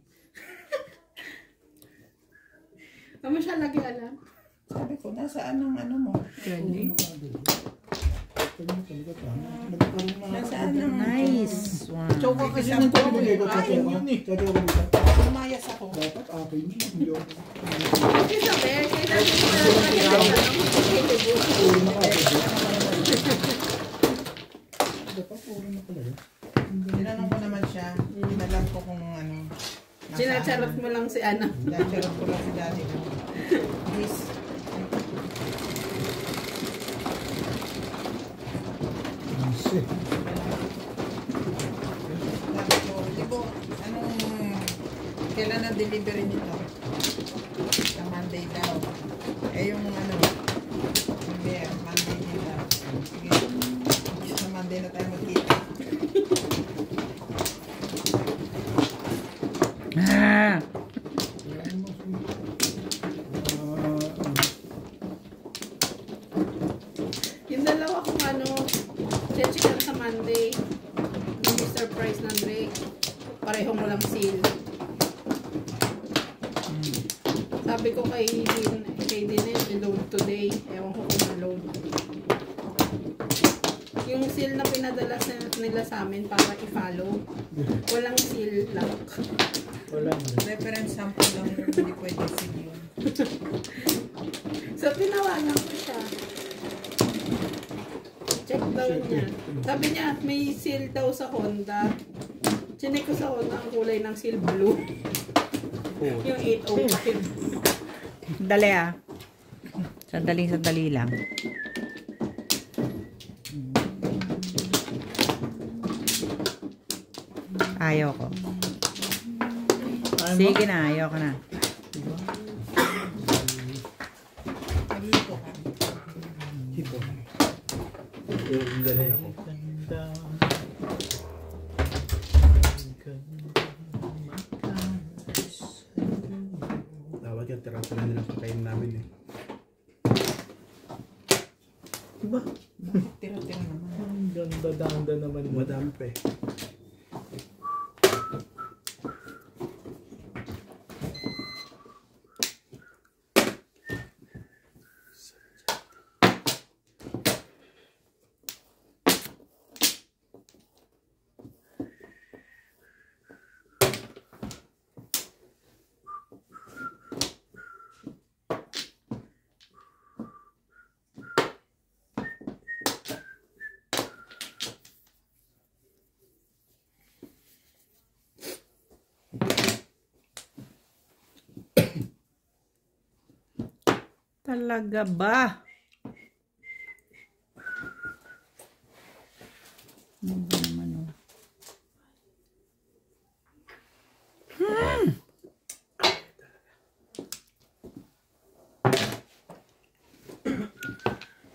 Tama siya lagi alam. Sabi ko, nasaan ang ano mo? Galing. Nasaan ang... Nice one. Choco kasi Kasi ng ko tuloy. ko Ayaw yun eh. Kaya ako dito. Lumayas ako. Dapat akin yun. Hindi ako. Kasi sabi, kailan ko na Dapat puro na pala yun. Tinanong ko naman siya. Tinalam ko kung ano. sinacharot mo lang si Ana. Sinacharot ko lang si Daddy. Please. Kasi. Sabi ko, di ba, anong, kailan ang delivery nito? Sa Monday daw. Eh yung ano, hindi, Monday din daw. Sige, sa Monday na tayo magkita. Ah! Mr. Price ng Drake. Parehong walang seal. Sabi ko kay Dinet, i-load today. Ewan ko kung na-load. Yung seal na pinadala nila sa amin para i-follow. Walang seal lock. Walang. Reference sample lang yung hindi pwede seal yun. So, tinawagan ko siya. Check daw niya. Sabi niya, may seal daw sa Honda. Chinek ko sa Honda ang kulay ng seal blue. Yung 805. Dali ah. Sandali lang. Ayaw ko. Sige na, ayaw ko na. Nagluluto ka. Hipo. Yung dali ako. Dapat yung tiraso na nilang pagkain namin eh. Diba? Tira-tira naman. Ang ganda-danda naman. Madami pa eh. Talaga ba? Ano ba naman oh?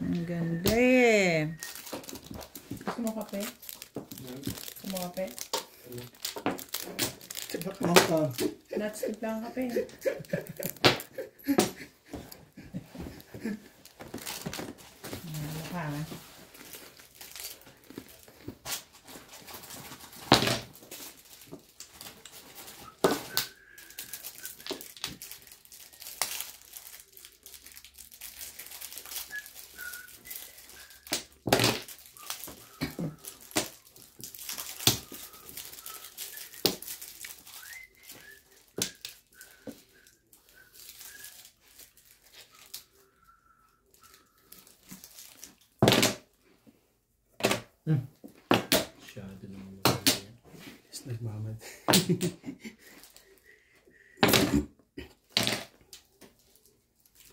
Ang ganda eh. Gusto mo kape? Gusto mo kape? Not skip lang ang kape. Mukha. Masyado naman maganda yan. Yes, nagmamad.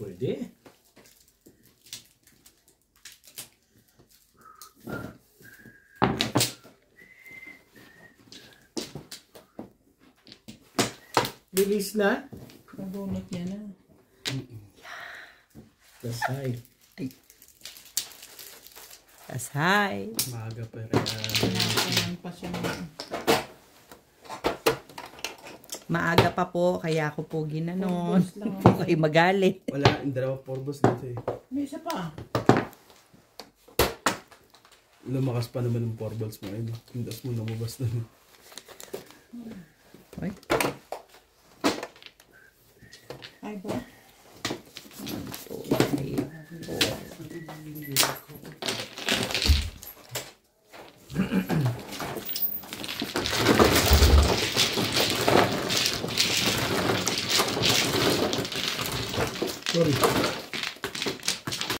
Pwede. Bilis na. Nabunot niya na. Dasay. Asay. Maaga pa rin. Pinakanan pa siya na. Maaga pa po, kaya ako po ginanon. Purpose lang. Po kayo magalit. Wala, yung dalawa porbos dito eh. May isa pa. Lumakas pa naman yung porballs mo eh. Tapos mo namubas na. Oy. Ay ba? Ito, ay, ito.